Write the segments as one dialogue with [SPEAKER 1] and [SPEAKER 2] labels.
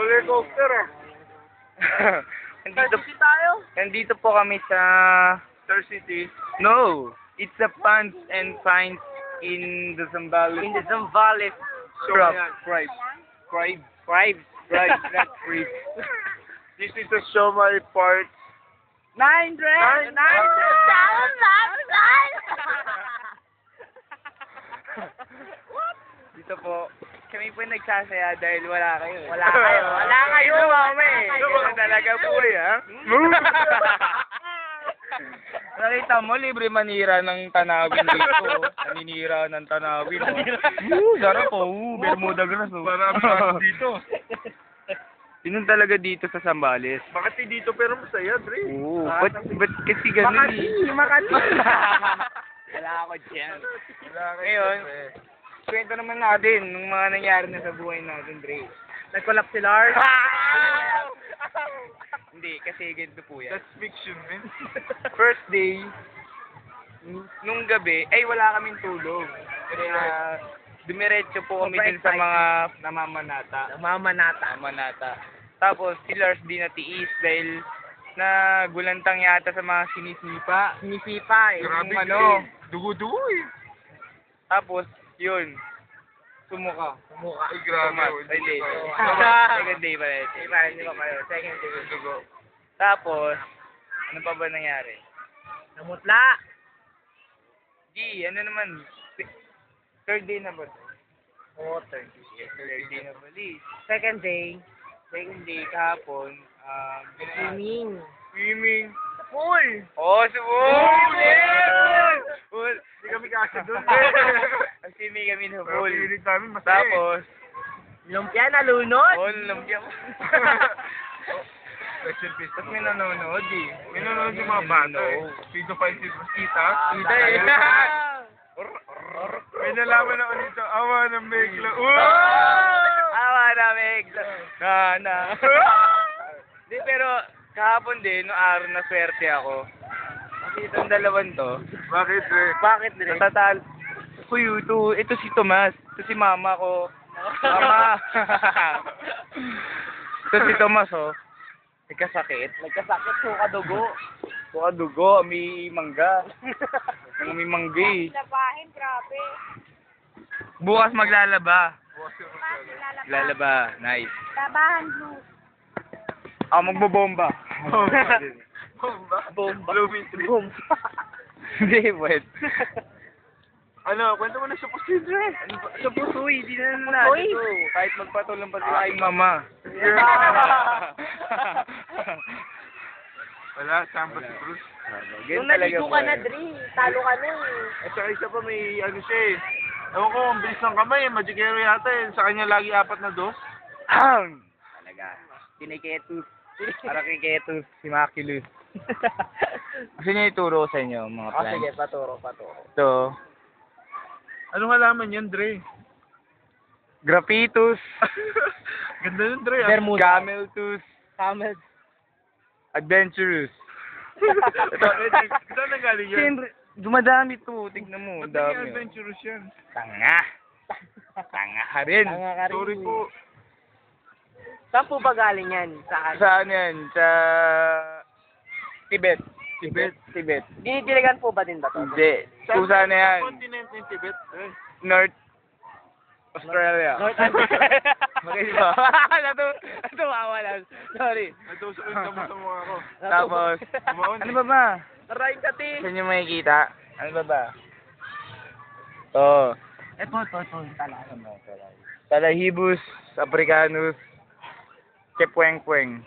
[SPEAKER 1] Roller coaster ah.
[SPEAKER 2] Nandito po kami sa...
[SPEAKER 1] Star City.
[SPEAKER 2] No! It's a Pants and Finds in the Zambales.
[SPEAKER 3] In the Zambales.
[SPEAKER 2] Cribs. Not Cribs.
[SPEAKER 1] This is a Siomai part.
[SPEAKER 3] 900!
[SPEAKER 2] Dito po, kami po nagsasaya dahil wala kayo.
[SPEAKER 3] Wala kayo, mami.
[SPEAKER 2] Ito talaga po ha? Nakita mo, libre manira ng tanawin dito. Naninira ng tanawin. Sarap po. Bermuda grass.
[SPEAKER 1] Marami dito.
[SPEAKER 2] Yun talaga dito sa Zambales.
[SPEAKER 1] Bakit dito pero masaya, Dre?
[SPEAKER 2] Oo. Ba't kasi ganun
[SPEAKER 3] Makati.
[SPEAKER 2] Wala ako dyan. Ngayon, kwento naman natin ng mga nangyari na sa buhay natin, Dre.
[SPEAKER 3] Nag-collapse si Lars.
[SPEAKER 2] Hindi, kasi ganito po yan.
[SPEAKER 1] That's fiction, man.
[SPEAKER 2] First day, nung gabi, ay wala kaming tulog. Kaya dumiretso po kami din sa mga namamanata. Namamanata. Tapos si Lars di natiis dahil nagulantang yata sa mga sinisipa.
[SPEAKER 3] Sinisipa eh.
[SPEAKER 1] Grabe,
[SPEAKER 2] Yung
[SPEAKER 1] Dre. Dugo-dugo eh.
[SPEAKER 2] Tapos, yun. Sumuka.
[SPEAKER 1] Ay, grabe.
[SPEAKER 2] Hindi.
[SPEAKER 1] Oh.
[SPEAKER 2] Second day pa rin.
[SPEAKER 3] Hindi pa kayo. Second day.
[SPEAKER 2] Dugo. Tapos, ano pa ba nangyari?
[SPEAKER 3] Namutla.
[SPEAKER 2] Ano naman? Third day na ba?
[SPEAKER 3] Oh, third day.
[SPEAKER 2] Third day na bali.
[SPEAKER 3] Second day.
[SPEAKER 2] Second day kahapon,
[SPEAKER 3] Swimming.
[SPEAKER 2] swimming.
[SPEAKER 3] Pool.
[SPEAKER 2] Oh, sa pool! Pool!
[SPEAKER 1] Hindi kami kasi doon.
[SPEAKER 2] Swimming kami sa
[SPEAKER 1] Pero
[SPEAKER 2] pool.
[SPEAKER 1] pilit namin masaya.
[SPEAKER 2] Tapos,
[SPEAKER 3] Lumpia nalunod.
[SPEAKER 2] oh, lumpia ko.
[SPEAKER 1] Rest in peace.
[SPEAKER 2] Tapos may nanonood eh.
[SPEAKER 1] May nanonood yung mga bata eh. Pido 5 si Kita.
[SPEAKER 2] Kita eh.
[SPEAKER 1] May nalaman na ulit ito. Awa ng Megla.
[SPEAKER 2] Awa na, Meg. Hindi, pero kahapon din, no araw na swerte ako. Kasi itong dalawan to,
[SPEAKER 1] Bakit, Dre?
[SPEAKER 3] Bakit dire?
[SPEAKER 2] natatal. Kuy, ito si Tomas. Ito si mama ko. Mama. Ito si Tomas, oh. Nagkasakit.
[SPEAKER 3] Nagkasakit po kadugo.
[SPEAKER 2] Buka dugo, may mangga. May mangga eh.
[SPEAKER 4] Labahin, grabe.
[SPEAKER 2] Bukas maglalaba.
[SPEAKER 4] Lalaba.
[SPEAKER 2] Lalaba. Nice.
[SPEAKER 4] Labahan, blue.
[SPEAKER 2] Ako magbobomba.
[SPEAKER 1] Bomba?
[SPEAKER 3] Bomba.
[SPEAKER 1] Blooming tree.
[SPEAKER 3] Bomba.
[SPEAKER 2] Hindi, wait.
[SPEAKER 1] Ano, kwento mo na siya po si Dre.
[SPEAKER 2] Sa puso, hindi na
[SPEAKER 3] Uy.
[SPEAKER 2] ito. Kahit magpatulang pa sa aking mama.
[SPEAKER 1] Wala, samba si Bruce.
[SPEAKER 2] Ganun
[SPEAKER 3] Nung
[SPEAKER 2] talaga
[SPEAKER 3] naligo
[SPEAKER 2] po
[SPEAKER 3] ka
[SPEAKER 2] eh.
[SPEAKER 3] na, Dre. Talo ka na eh.
[SPEAKER 1] At saka isa pa may ano siya eh. Ewan ko, ang bilis ng kamay eh. Magikero yata eh. Sa kanya lagi 4 na dos.
[SPEAKER 2] Talaga. Kiniketus. Para kay Ketus, si Maculus. Gusto niyo ituro sa inyo, mga
[SPEAKER 3] Oh,
[SPEAKER 2] plants?
[SPEAKER 3] sige, paturo.
[SPEAKER 2] Ito,
[SPEAKER 1] Anong halaman yan, Dre?
[SPEAKER 2] Graphitus,
[SPEAKER 1] Ganda nun, Dre.
[SPEAKER 3] Bermuda.
[SPEAKER 2] Cameltus,
[SPEAKER 3] Camel.
[SPEAKER 2] Adventurous.
[SPEAKER 1] Saan nanggaling yan?
[SPEAKER 2] Siyempre, dumadami to. Tignan mo,
[SPEAKER 1] Ba't
[SPEAKER 2] dami.
[SPEAKER 1] naging
[SPEAKER 2] oh.
[SPEAKER 1] adventurous yan?
[SPEAKER 2] Tanga. Tanga ka rin.
[SPEAKER 3] Tanga ka rin.
[SPEAKER 1] Sorry po.
[SPEAKER 3] Saan po ba galing yan? Saan?
[SPEAKER 2] Saan yan? Sa Tibet. Tibet.
[SPEAKER 3] Dinidiligan po ba din ba to?
[SPEAKER 2] Hindi. Kung saan na yan?
[SPEAKER 1] Continent ng Tibet. Eh.
[SPEAKER 2] North Australia.
[SPEAKER 3] North America.
[SPEAKER 2] Okay ba? Natumawa lang. Sorry.
[SPEAKER 1] Natusok yung damo sa mukha ko.
[SPEAKER 2] Tapos,
[SPEAKER 1] Kumaon
[SPEAKER 2] ano ba ba?
[SPEAKER 3] Aray ka, Ti.
[SPEAKER 2] Saan nyo makikita? Ano ba ba? Oh.
[SPEAKER 3] Ito. Talaga.
[SPEAKER 2] Talahibus, Africanus, Kepweng-pweng.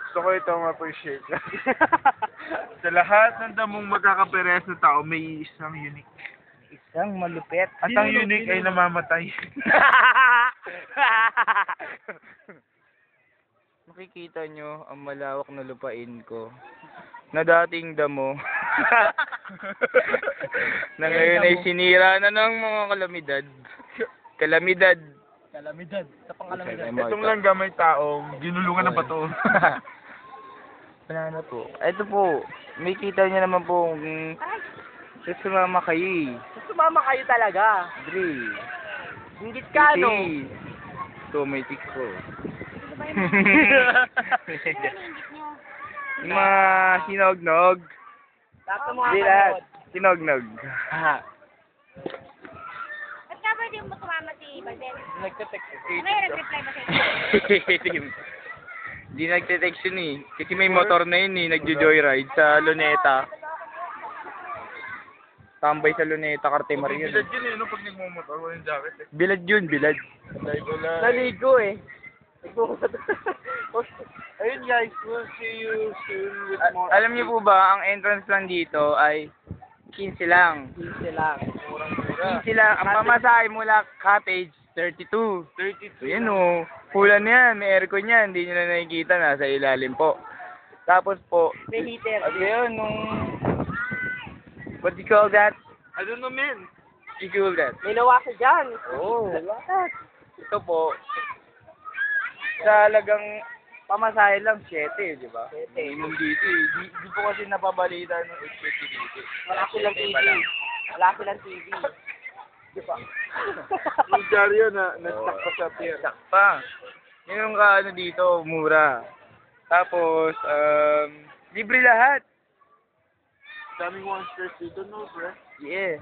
[SPEAKER 1] Gusto ko itong appreciate. Sa lahat ng damong magkakaperes na tao, may isang unique.
[SPEAKER 2] Isang malupit.
[SPEAKER 1] At ang unique ay namamatay.
[SPEAKER 2] Makikita nyo ang malawak na lupain ko na dating damo na ngayon ay sinira na ng mga kalamidad. Kalamidad.
[SPEAKER 3] Kalamidad. Sa pangkalamidad.
[SPEAKER 1] Itong lang gamay taong ginulungan ng bato.
[SPEAKER 2] Wala na po. Ito po, may kita niya naman po sumama kayo eh.
[SPEAKER 3] Sumama kayo talaga.
[SPEAKER 2] Dre.
[SPEAKER 3] Ingit ka, no?
[SPEAKER 2] Ito, may tics po.
[SPEAKER 4] ba yung ingit nyo?
[SPEAKER 2] Yung mga sinog-nog.
[SPEAKER 3] Lahat ng mga
[SPEAKER 2] Hindi lahat.
[SPEAKER 3] kanood.
[SPEAKER 2] Sinog-nog.
[SPEAKER 4] Ba't ka pwede mo tumama si Baden?
[SPEAKER 2] Nagte-text.
[SPEAKER 4] May nag-reply ba sa'yo?
[SPEAKER 2] Hindi nagte-text yun eh. Kasi may motor na yun eh. Nagjo-joyride sa Luneta. Tambay sa Luneta, Cartemar yun.
[SPEAKER 1] Bilad yun eh, no? Pag nagmumotor, walang jacket eh.
[SPEAKER 2] Bilad yun, bilad.
[SPEAKER 3] Naligo eh.
[SPEAKER 1] Ayun guys, we'll see you soon with more.
[SPEAKER 2] Alam niyo po ba, ang entrance lang dito ay 15 lang.
[SPEAKER 3] Hindi lang.
[SPEAKER 2] 15 lang. Ang pamasahe mula cottage, 32.
[SPEAKER 1] 32.
[SPEAKER 2] Yan o. Kulan yan. May aircon yan. Hindi nyo na nakikita. Nasa ilalim po. Tapos po,
[SPEAKER 3] May heater.
[SPEAKER 2] ano yun, nung... What do you call that?
[SPEAKER 1] I don't know, man.
[SPEAKER 2] What do you call that?
[SPEAKER 3] May nawasa dyan.
[SPEAKER 2] Oo. Ito po, sa halagang pamasahe lang, 7, di ba?
[SPEAKER 3] 7.
[SPEAKER 2] Minimum dito eh. Di po kasi napabalita ng 850 dito.
[SPEAKER 3] Wala silang TV. Wala silang TV. Di ba?
[SPEAKER 1] Yung Dario na stuck pa sa pier.
[SPEAKER 2] Sakpa. Yun yung ano dito, mura. Tapos, libre lahat.
[SPEAKER 1] Daming monsters dito, no, bro?
[SPEAKER 2] Yeah.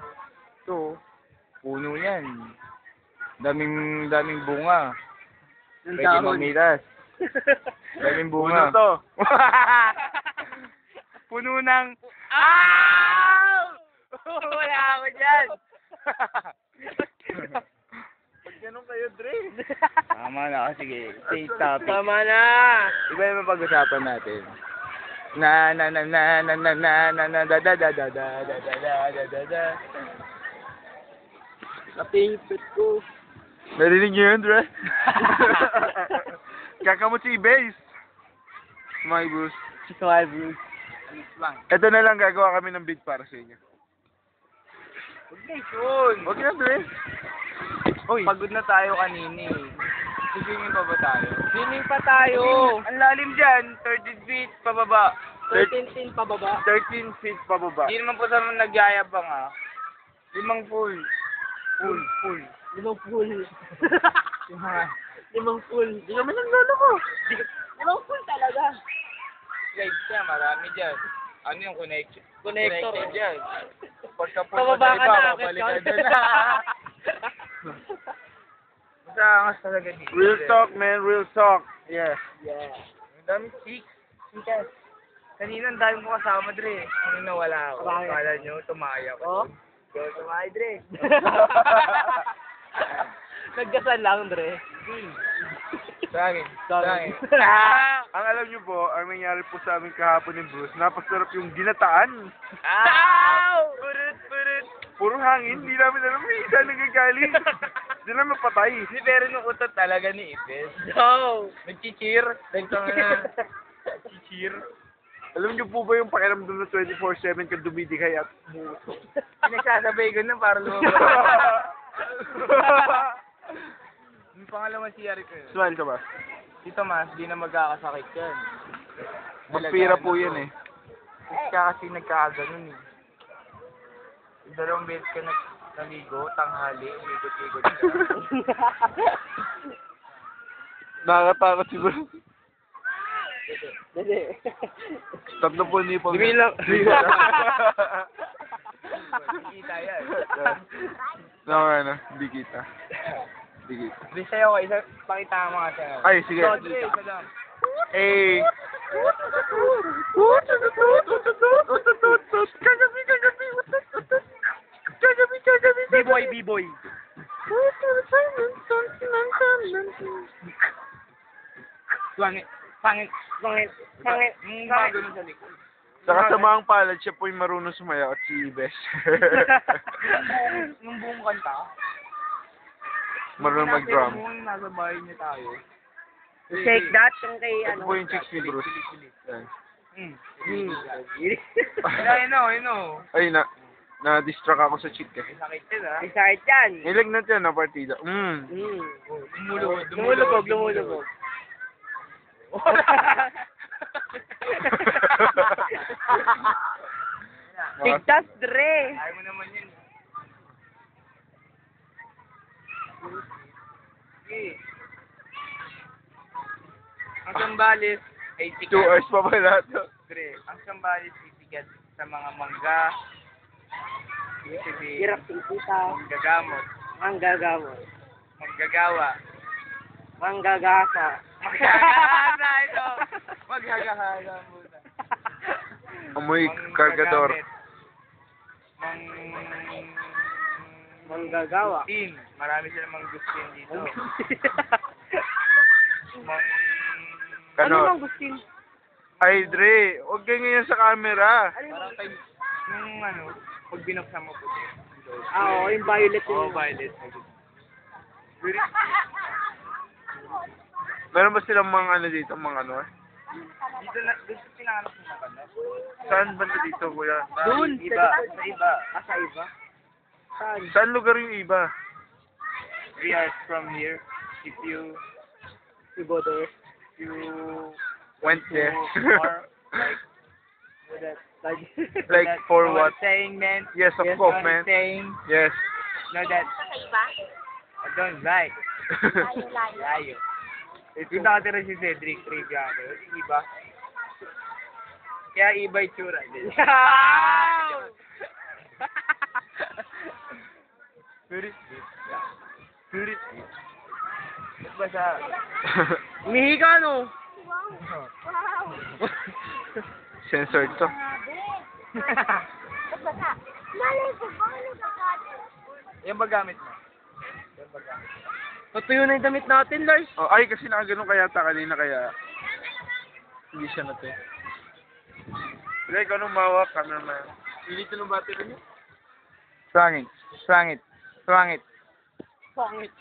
[SPEAKER 2] Ito, puno yan. Daming bunga.
[SPEAKER 3] Yung
[SPEAKER 2] Pwede
[SPEAKER 3] dahon.
[SPEAKER 2] mamitas. Daming bunga.
[SPEAKER 1] Puno to.
[SPEAKER 2] Puno ng... Ow! Wala ako dyan.
[SPEAKER 1] Pag ganun kayo, Dre.
[SPEAKER 2] Tama na kasi, sige. Say topic.
[SPEAKER 3] Tama na.
[SPEAKER 2] Iba yung pag-usapan natin. Na da da da da da da da da da.
[SPEAKER 3] Napihipit ko.
[SPEAKER 2] Narinig niyo yun, Dre?
[SPEAKER 1] Kakamot si Base. Mga Bruce.
[SPEAKER 3] Si Kawhi Bruce.
[SPEAKER 1] Ito na lang, gagawa kami ng beat para sa inyo.
[SPEAKER 2] Yun.
[SPEAKER 1] Huwag na, Dre. Uy.
[SPEAKER 2] Pagod na tayo kanini. Sisingin pa ba tayo?
[SPEAKER 3] Swimming pa tayo.
[SPEAKER 2] Ang lalim dyan, 30 feet pababa.
[SPEAKER 3] 13 tin pababa.
[SPEAKER 1] 13 feet pababa.
[SPEAKER 2] Hindi naman po sa mga nagyayabang ha. 5 full. Full.
[SPEAKER 3] Limang pool.
[SPEAKER 2] Guys,
[SPEAKER 3] Limang pool.
[SPEAKER 1] Hindi kami ng lolo ko.
[SPEAKER 3] Limang pool talaga.
[SPEAKER 2] siya, marami dyan. Ano yung connection?
[SPEAKER 3] Connector.
[SPEAKER 2] Connected dyan. Pagka
[SPEAKER 3] Pababa ka na,
[SPEAKER 2] babalik
[SPEAKER 3] akit
[SPEAKER 2] ka
[SPEAKER 3] ka.
[SPEAKER 2] dyan. Basta angas talaga dito.
[SPEAKER 1] Real talk, man. Real talk. Yeah.
[SPEAKER 3] Yeah.
[SPEAKER 2] Ang dami chicks. Chicas. Kanina ang dami ko kasama, Dre. Ano nawala ako.
[SPEAKER 3] Bakit?
[SPEAKER 2] Kala nyo, tumaya ko.
[SPEAKER 3] Oh?
[SPEAKER 2] Go, tumaya, Dre.
[SPEAKER 3] Nagkasal lang, Dre.
[SPEAKER 2] Sangin.
[SPEAKER 3] Sangin.
[SPEAKER 1] Ang alam nyo po, ang nangyari po sa amin kahapon ni Bruce, napasarap yung ginataan.
[SPEAKER 2] Ow! Purut.
[SPEAKER 1] Puro hangin, hindi namin alam may isa nagagaling. Hindi namin patay.
[SPEAKER 2] Hindi, pero nung utot talaga ni Ipes.
[SPEAKER 3] No!
[SPEAKER 2] Nag-cheer. Cheer.
[SPEAKER 1] Alam nyo po ba yung pakiramdam na 24/7 ka dumidigay at muso?
[SPEAKER 2] Pinagsasabay ko na para lumabas. Yung pangalaman si Yari ko yun.
[SPEAKER 1] Smile ka ba?
[SPEAKER 2] Si Tomas, di na magkakasakit yan.
[SPEAKER 1] Magpira po yan eh.
[SPEAKER 2] Kaya kasi nagkakaganon eh. Yung 2 beses ka naligo, tanghali, umikot-ikot ka.
[SPEAKER 1] Nakakatakot siguro.
[SPEAKER 3] Dali.
[SPEAKER 1] 3 po hindi po.
[SPEAKER 3] Hindi lang.
[SPEAKER 2] Kita yan.
[SPEAKER 1] No, hindi kita. Hindi kita.
[SPEAKER 2] Please sa'yo ko, pakita mo nga sa'yo.
[SPEAKER 1] Ay, sige.
[SPEAKER 2] Sige, isa lang.
[SPEAKER 1] Eh.
[SPEAKER 2] B-boy. Pangit. Mga ganun sa likod.
[SPEAKER 1] Sa kasamaang palad, siya po yung marunong sumayaw at si Bes.
[SPEAKER 2] Nung buong kanta,
[SPEAKER 1] Marunong mag-drum.
[SPEAKER 2] Nung nasa bahay niya tayo.
[SPEAKER 3] Shake that yung kay
[SPEAKER 1] Ito
[SPEAKER 3] ano.
[SPEAKER 1] po yung chicks ni Bruce. Yan.
[SPEAKER 2] Ayun.
[SPEAKER 1] Ay, na-distract ako sa chick eh.
[SPEAKER 2] Sakit yun ha.
[SPEAKER 3] Excited yan.
[SPEAKER 1] Nilagnat yan na partida.
[SPEAKER 3] Lumulubog. Tigtas, Dre.
[SPEAKER 2] Ayaw mo naman yun. Sige. Ang Sambales ay
[SPEAKER 1] 2
[SPEAKER 2] sikat.
[SPEAKER 1] hours pa pala to.
[SPEAKER 2] Pre, ang Sambales ay sikat sa mga mangga.
[SPEAKER 3] Hirap singkita.
[SPEAKER 2] Manggagamot.
[SPEAKER 3] Manggagamot.
[SPEAKER 2] Manggagawa.
[SPEAKER 3] Manggagasa.
[SPEAKER 2] Maghagahana ito. Maghagahana muna.
[SPEAKER 1] Amoy kargador.
[SPEAKER 3] Manggagawa.
[SPEAKER 2] Gustin. Marami silang manggustin dito. Mang...
[SPEAKER 3] Ano
[SPEAKER 1] Kano?
[SPEAKER 3] mang gustin?
[SPEAKER 1] Ay, Dre, huwag kayo ngayon sa camera.
[SPEAKER 2] Parang kayo, yung ano, pag binuksan mo po.
[SPEAKER 3] Oo, yung violet
[SPEAKER 2] Oo,
[SPEAKER 3] yun.
[SPEAKER 2] violet.
[SPEAKER 1] Meron ba silang mga ano dito, mga ano?
[SPEAKER 2] Dito na, dito pinanganak mo na kanap.
[SPEAKER 1] Saan banda dito, kuya?
[SPEAKER 3] Doon,
[SPEAKER 2] Iba, sa iba.
[SPEAKER 3] Sa iba? Saan?
[SPEAKER 1] Saan lugar yung iba?
[SPEAKER 2] 3 hours from here. If you,
[SPEAKER 3] Si Bodo.
[SPEAKER 2] you
[SPEAKER 1] Went there.
[SPEAKER 2] or like,
[SPEAKER 1] Like, for
[SPEAKER 2] know
[SPEAKER 1] what?
[SPEAKER 2] I'm saying, man?
[SPEAKER 1] Yes, of
[SPEAKER 2] Yes,
[SPEAKER 1] course,
[SPEAKER 2] know what
[SPEAKER 1] man.
[SPEAKER 2] I'm saying?
[SPEAKER 1] Yes.
[SPEAKER 2] Know that
[SPEAKER 4] Sa iba?
[SPEAKER 2] I don't like.
[SPEAKER 4] Layo-layo.
[SPEAKER 2] Layo. Ito nakatira si Cedric Triviano. Iba. Kaya iba yung tsura din. Spirit. Spirit. Ba't ba siya?
[SPEAKER 3] Umihi ka, no?
[SPEAKER 4] Wow. Wow.
[SPEAKER 1] Censored to.
[SPEAKER 4] Ba't basa? Malay ko ba? Ano ba ka?
[SPEAKER 2] Yan ba gamit mo? Yan ba gamit mo?
[SPEAKER 3] Natuyo na yung damit natin, Lars.
[SPEAKER 1] Oh, ay, kasi nakaganon kaya ta kanina, kaya hindi siya natin. Dre, ikaw nung mawak, cameraman.
[SPEAKER 2] Pilit ng battery niyo?
[SPEAKER 1] Swangit. Swangit. Swangit.
[SPEAKER 3] Pangit.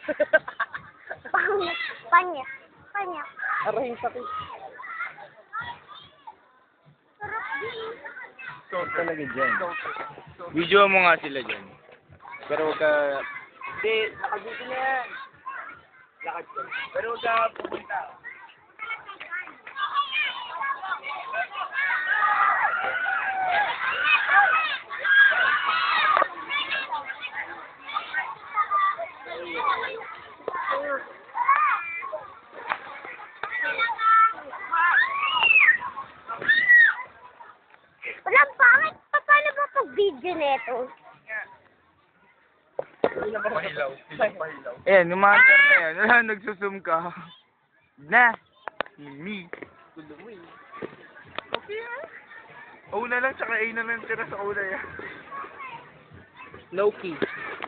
[SPEAKER 4] Panya. Panya. Panya.
[SPEAKER 3] Arahing sakit.
[SPEAKER 4] Sarap din.
[SPEAKER 2] Talaga dyan. Video mo nga sila dyan. Pero huwag ka...
[SPEAKER 3] Hindi, nakadito na yan.
[SPEAKER 2] Lakad ka. Pero huwag ka pupunta.
[SPEAKER 4] Walang pangit. Paano ba pag-video nito?
[SPEAKER 1] Pahilaw. Pahilaw.
[SPEAKER 2] Ayan, yung mga na yan. Wala, nagsusum ka. Na. Me.
[SPEAKER 1] Una lang, tsaka A na lang tira sa una yan.
[SPEAKER 3] Low-key.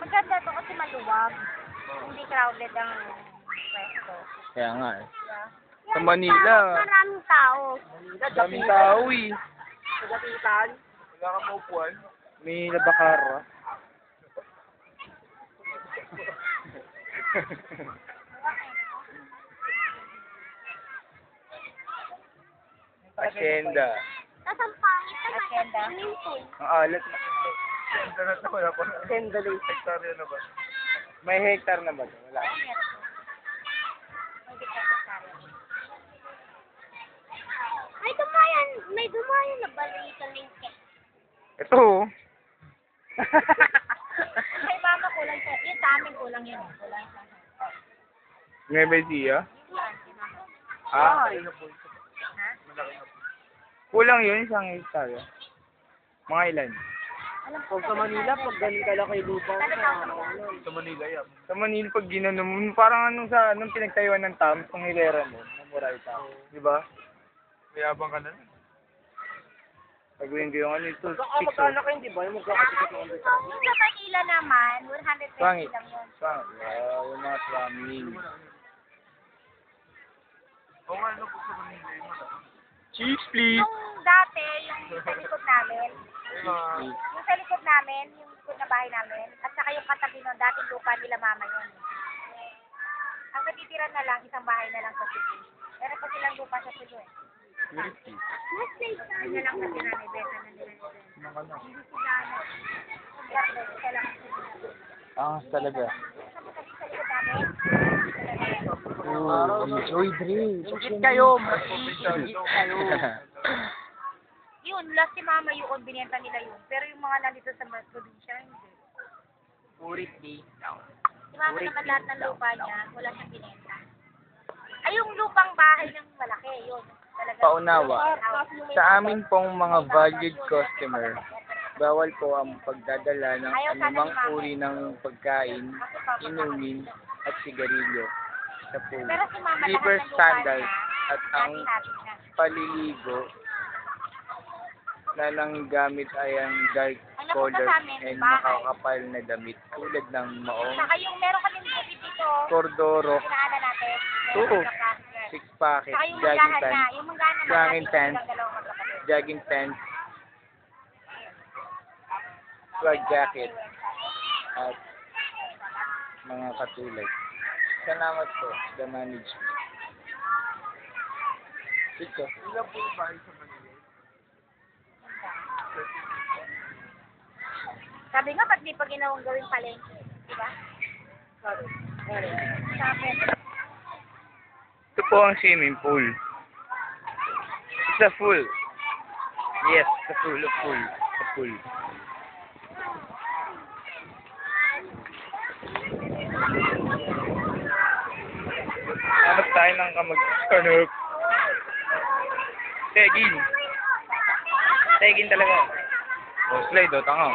[SPEAKER 4] Maganda to kasi maluwag. Hindi crowded ang pwesto.
[SPEAKER 2] Kaya nga eh.
[SPEAKER 4] Yan,
[SPEAKER 2] Sa Manila.
[SPEAKER 4] Maraming tao.
[SPEAKER 2] Daming tao eh.
[SPEAKER 3] Sa dapitan.
[SPEAKER 1] Wala kang maupuan.
[SPEAKER 2] May labakara. Asyenda.
[SPEAKER 4] Tapos ang pangit naman. Swimming pool.
[SPEAKER 2] Ang alat na.
[SPEAKER 1] Ganda na ito, wala pa.
[SPEAKER 3] Sandali.
[SPEAKER 1] Hektarya na ba?
[SPEAKER 2] May hectare na ba? Wala.
[SPEAKER 4] May dumayan. May dumayan na balita lingke.
[SPEAKER 2] Ito oh.
[SPEAKER 4] Kay mama kulang siya. Yung sa amin kulang yun. Kulang siya.
[SPEAKER 2] Nueva Ecija?
[SPEAKER 3] Ah.
[SPEAKER 2] Kulang yun, isang hectare. Mga ilan?
[SPEAKER 3] Kung sa Manila, pag ganun ka lang kay lupa,
[SPEAKER 1] Sa Manila yan.
[SPEAKER 2] Sa Manila, pag ginano mo, parang anong pinagtayuan ng TAMS, kung hilera mo, namuray pa. Di ba?
[SPEAKER 1] Mayabang ka na.
[SPEAKER 2] Pagawin ko yung ano ito,
[SPEAKER 3] Saka magkaanak kayo, di ba? Yung magkakasakit ng
[SPEAKER 4] Yung sa Manila naman, 120
[SPEAKER 2] Pangit.
[SPEAKER 4] lang yun.
[SPEAKER 2] Wow, yung mga swamming.
[SPEAKER 1] Oo nga, ano po sa Manila yung
[SPEAKER 2] Cheese, please!
[SPEAKER 4] Yung dati, yung sa likod namin,
[SPEAKER 1] mga...
[SPEAKER 4] yung sa likod namin, yung likod na bahay namin, at saka yung katabi nun, dating lupa nila mama yun. Ang natitira na lang, isang bahay na lang sa Cebu. Meron pa silang lupa sa Cebu eh. Yun na lang kasi nanay, beta na nila nila. Hindi sila, isa lang ang Cebu.
[SPEAKER 2] Ah, talaga.
[SPEAKER 4] Sa likod namin,
[SPEAKER 2] Oh, enjoy drink.
[SPEAKER 3] Ingit kayo.
[SPEAKER 4] yun, last si mama yun, binenta nila yun. Pero yung mga nandito sa probinsya, hindi.
[SPEAKER 3] Purit di.
[SPEAKER 4] Si mama naman lahat ng lupa niya, wala siyang binenta. Ay, yung lupang bahay ng malaki. yun. Talaga.
[SPEAKER 2] Paunawa. Sa amin pong mga valued customer, bawal po ang pagdadala ng anumang uri ng pagkain, inumin, at sigarilyo sa pool.
[SPEAKER 4] Pero si mama
[SPEAKER 2] Slipper
[SPEAKER 4] lahat ng lupa
[SPEAKER 2] sandals
[SPEAKER 4] niya,
[SPEAKER 2] at ang
[SPEAKER 4] hati-hati na.
[SPEAKER 2] paliligo na lang gamit ay ang dark
[SPEAKER 4] Ang napunta
[SPEAKER 2] color
[SPEAKER 4] sa amin,
[SPEAKER 2] and
[SPEAKER 4] bahay.
[SPEAKER 2] makakapal na damit tulad ng maong,
[SPEAKER 4] Saka yung meron kaming baby dito,
[SPEAKER 2] kordoro,
[SPEAKER 4] pinaanan natin.
[SPEAKER 2] Oo.
[SPEAKER 4] Meron sa cluster.
[SPEAKER 2] 6 packet,
[SPEAKER 4] Saka yung
[SPEAKER 2] jogging
[SPEAKER 4] manggahan na.
[SPEAKER 2] pants,
[SPEAKER 4] Yung manggahan naman
[SPEAKER 2] jogging
[SPEAKER 4] natin,
[SPEAKER 2] pants,
[SPEAKER 4] silang dalawang magkapatid.
[SPEAKER 2] jogging pants, swag jacket, at mga katulad. Salamat po, the management. Ito.
[SPEAKER 1] Ilan po yung bahay sa Manila?
[SPEAKER 4] Sabi nga, ba't di pa ginawang gawing palengke? Di ba? Sabi.
[SPEAKER 2] Ito po ang swimming pool. It's a full. Yes, it's a full. A full. Hanap tayo ng kamag-hanap. Tegin. Tegin talaga. O, slide o, tanga.